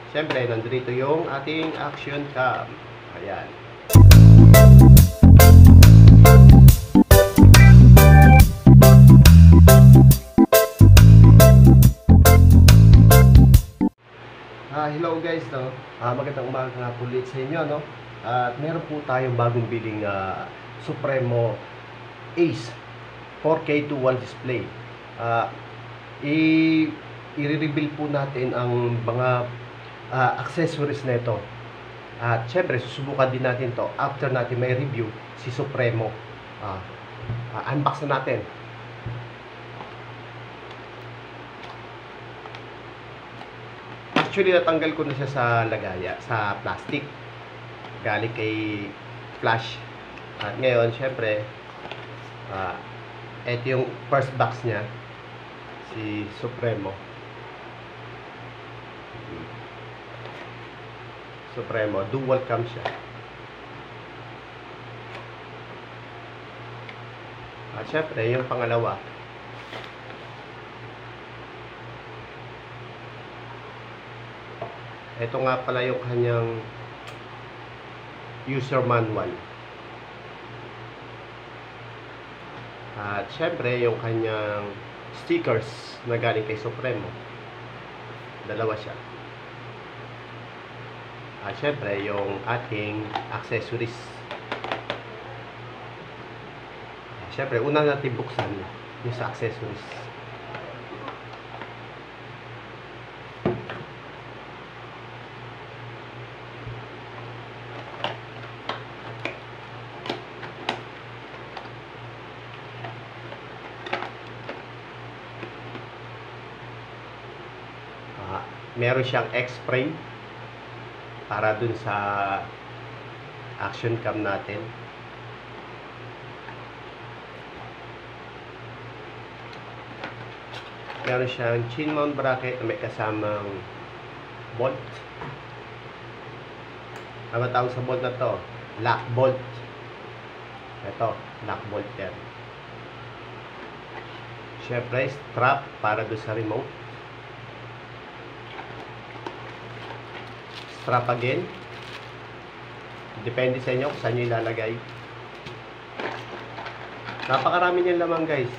Siyempre, nandito yung ating action cam. Ayan. Hello guys, no? Magandang umaga nga po ulit sa inyo, no? At meron po tayong bagong biling Supremo Ace 4K dual display. I-reveal po natin ang mga accessories na ito. At syempre, susubukan din natin to after natin may review si Supremo. Unbox na natin. Actually, natanggal ko na siya sa lagaya, sa plastic. Galing kay Flash. At ngayon, syempre, ito yung first box niya, si Supremo. Supremo, dual cam siya. At syempre, yung pangalawa, ito nga pala yung kanyang user manual. At syempre, yung kanyang stickers na galing kay Supremo. Dalawa siya. At syempre, yung ating accessories. Syempre, una natin buksan yung sa accessories. Meron siyang X-frame para dun sa action cam natin. Meron siyang chin mount bracket na may kasamang bolt. Ang tawag sa bolt na to, lock bolt. Ito, lock bolt yan. Syempre, strap para dun sa remote. Strap again. Depende sa inyo kung saan nyo ilalagay. Napakarami niyang laman, guys.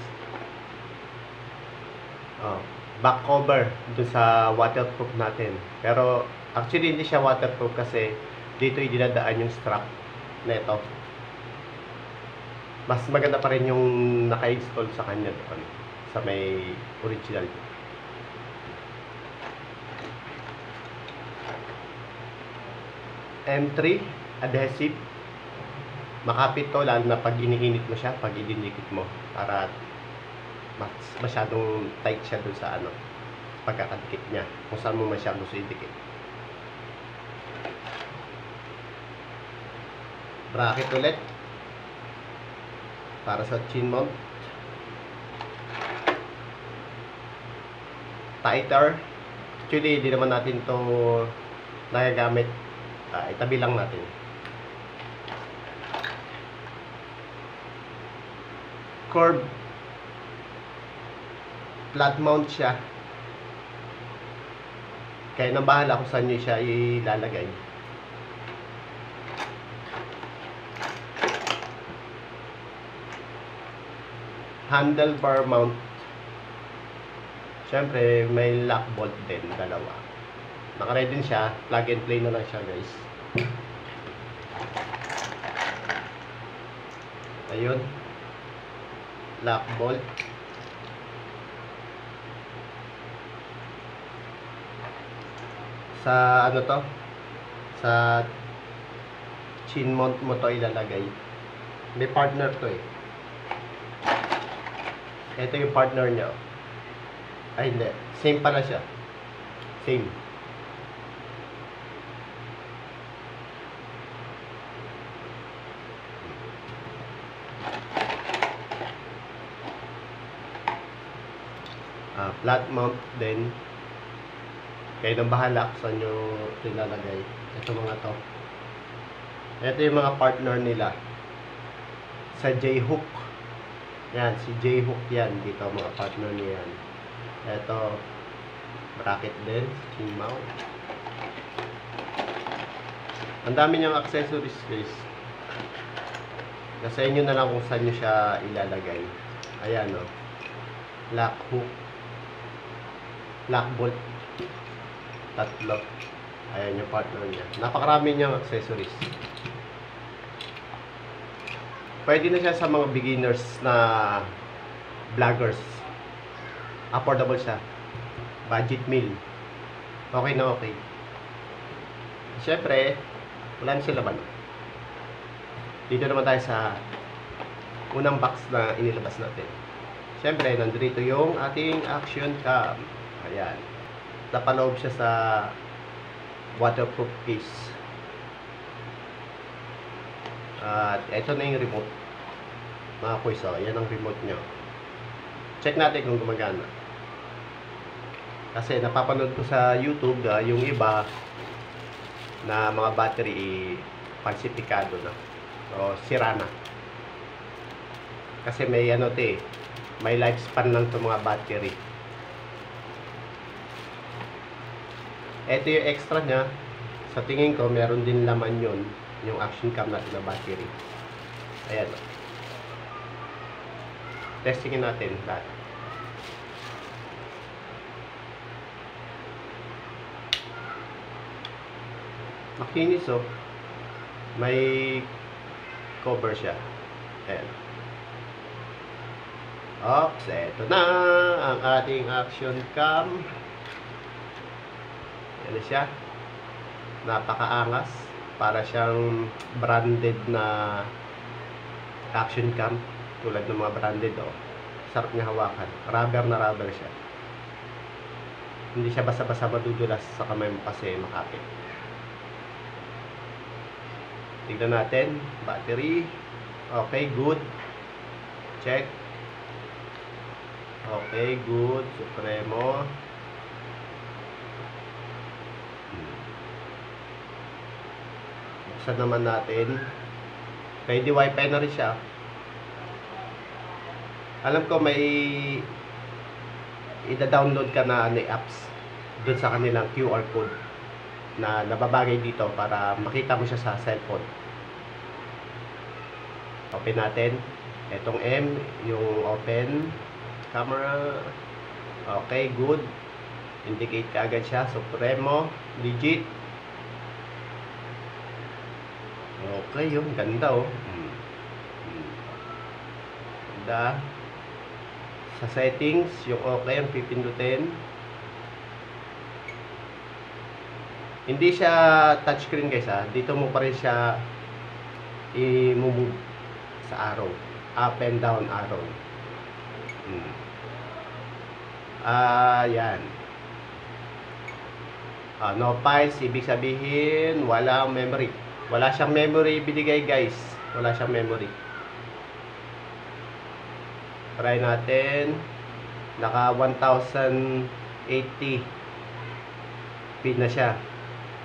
Back cover dun sa waterproof natin. Pero actually hindi siya waterproof kasi dito idinadaan yung strap na ito. Mas maganda pa rin yung naka-install sa kanya doon, sa may original. M3 adhesive. Makapit to lalo na pag iniinit mo siya, pag idinikit mo, para masyadong tight siya dun sa pagkakadikit niya, kung saan mo masyadong gusto idikit. Bracket ulit para sa chin mount. Tighter. Actually, hindi naman natin to nagagamit. Itabi lang natin. Curve. Flat mount siya. Kaya nang bahala kung saan nyo siya ilalagay. Handlebar mount. Siyempre, may lock bolt din, dalawa. Naka-ready din siya. Plug and play na lang siya, guys. Ayun. Lock bolt. Sa sa chin mount mo to ilalagay. May partner to eh. Ito yung partner niya. Ay hindi, same pala siya. Same. Flat mount din. Kayo nang bahala kung saan nyo ilalagay. Ito mga to. Ito yung mga partner nila. Sa J-hook. Yan, si J-hook yan. Dito mga partner niya yan. Ito, bracket din, chin mount. Ang dami niyang accessories guys. Nasa inyo na lang kung saan nyo siya ilalagay. Ayan o. Lock hook. Lock bolt. Tatlo. Ayan yung partner niya. Napakarami niyang accessories. Pwede na siya sa mga beginners na vloggers. Affordable siya. Budget meal. Okay na okay. Siyempre, wala na sila laban. Dito naman tayo sa unang box na inilabas natin. Siyempre, nandito yung ating action cam. Ayan. Napaloob siya sa waterproof case. At ito na yung remote. Mga kuys, yan ang remote nyo. Check natin kung gumagana. Kasi napapanood ko sa YouTube yung iba na mga battery falsifikado na. O sira na. Kasi may may lifespan lang itong mga battery. Ito yung extra nya. Sa tingin ko, meron din laman yun. Yung action cam natin na battery. Ayan. Testingin natin lahat. Makinis oh. May cover siya. Ayan. Oops, eto na ang ating action cam. Ayan siya. Napakaangas. Para siyang branded na action cam. Tulad ng mga branded oh. Sarap niya hawakan. Rubber na rubber siya. Hindi siya basa-basa madudulas sa kamay mo kasi makapit. Tignan natin. Battery. Okay, good. Check. Okay, good. Supremo. Buksan naman natin. Kaya di wifi na rin siya. Alam ko may ida-download ka na apps doon sa kanilang QR code na nababagay dito para makita mo siya sa cellphone. Open natin. Etong M, yung open camera. Okay, good. Indicate ka agad siya. Supremo, legit. Okay, yung ganda oh. Ganda. Sa settings, yung okay ang pipindutin. Hindi siya touchscreen guys ha. Dito mo pa rin siya i-move sa arrow. Up and down arrow. Yan. No files, ibig sabihin walang memory. Wala siyang memory binigay guys. Wala siyang memory. Try natin. Naka 1080 p na siya.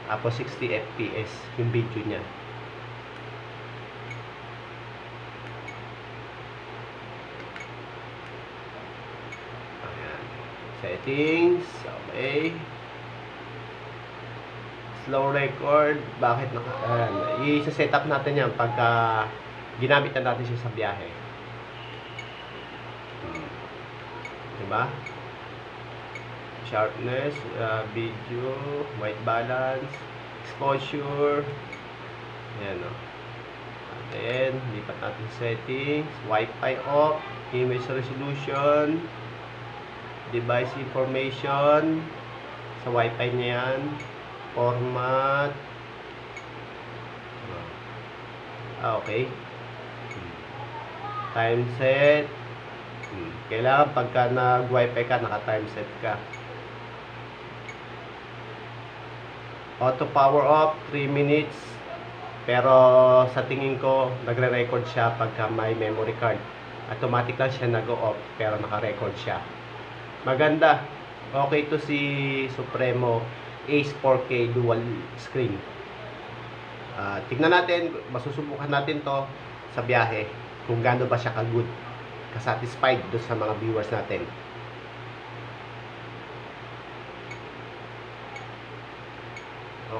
Tapos 60 fps yung video niya. Ayan. Settings. Okay. Slow record. Bakit i-set up natin yan pagka ginamit na natin siya sa biyahe. Diba? Sharpness, video, white balance, exposure. Ayan o. Then, lipat natin settings, Wi-Fi off, image resolution, device information, sa Wi-Fi niya yan, format, okay. Time set. Kailangan pagka nag-wifi ka, naka-time set ka. Auto power off, 3 minutes. Pero sa tingin ko, nagre-record siya pagka may memory card. Automatic lang siya nag-off, pero naka-record siya. Maganda. Okay to si Supremo Ace 4K dual screen. Tignan natin, masusubukan natin to sa biyahe. Kung gaano ba siya ka-good. Satisfied doon sa mga viewers natin.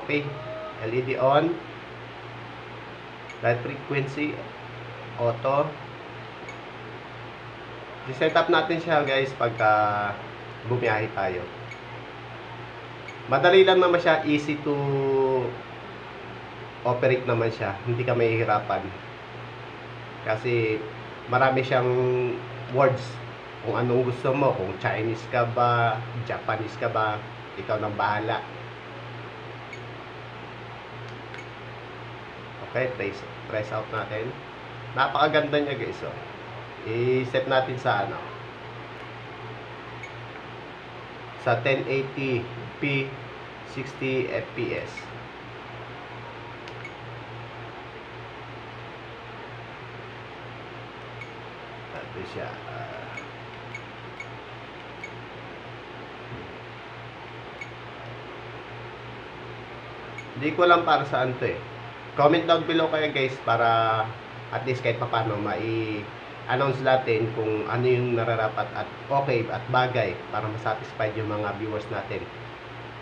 Okay, LED on. Light frequency, auto. I-set up natin siya guys pagka bumiyahe tayo. Madali lang naman siya, easy to operate naman siya. Hindi ka mahihirapan. Kasi marami siyang words. Kung anong gusto mo, kung Chinese ka ba, Japanese ka ba, ikaw nang bahala. Okay, press out natin. Napakaganda niya guys. Oh. I-set natin sa ano, sa 1080p 60 fps. Ito siya. Hindi ko alam para saan to eh. Comment down below kayo guys para at least kahit paano announce natin kung ano yung nararapat at okay at bagay para masatisfied yung mga viewers natin.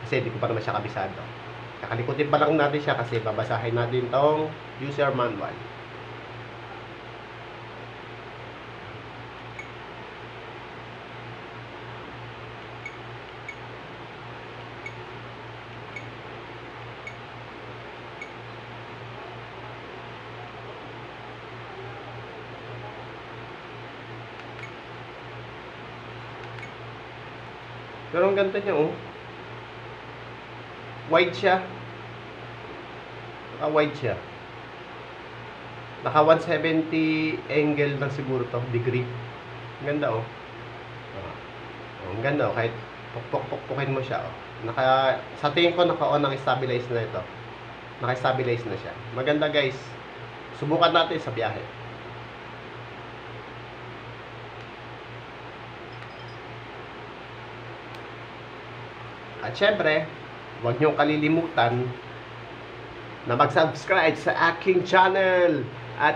Kasi hindi ko pa naman siya kabisado. Kakalikutin pa lang natin siya kasi babasahin natin tong user manual. Pero ang ganda niya, oh. Wide siya. Naka-wide siya. Naka 170 angle lang siguro to, degree. Ang ganda, oh. Ang ganda, oh. Kahit pukpukin mo siya, oh. Sa tingin ko, naka-on, naka-stabilize na ito. Naka-stabilize na siya. Maganda, guys. Subukan natin sa biyahe. At syempre, huwag niyong kalilimutan na mag-subscribe sa aking channel at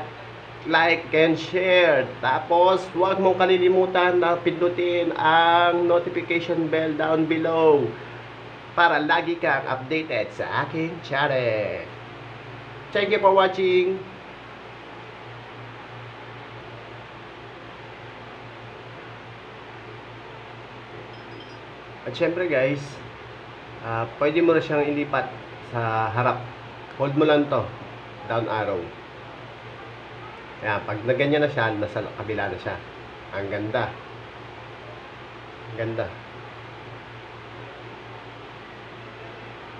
like and share. Tapos, huwag mong kalilimutan na pindutin ang notification bell down below para lagi kang updated sa aking channel. Thank you for watching. At syempre guys, pwede mo na siyang ilipat sa harap. Hold mo lang to, down arrow. Ayan, pag naganyan na siya, nasa kabila na siya. Ang ganda. Ang ganda.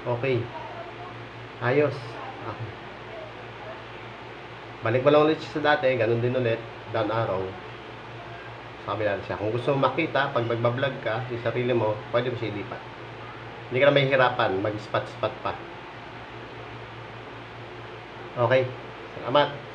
Okay. Ayos. Okay. Balik mo lang ulit siya sa dati, ganun din ulit, down arrow. Sa kabila na siya. Kung gusto mo makita, pag magbablog ka, yung sarili mo, pwede mo siya ilipat. Hindi ka na mahihirapan mag-spot-spot pa. Okay. Salamat.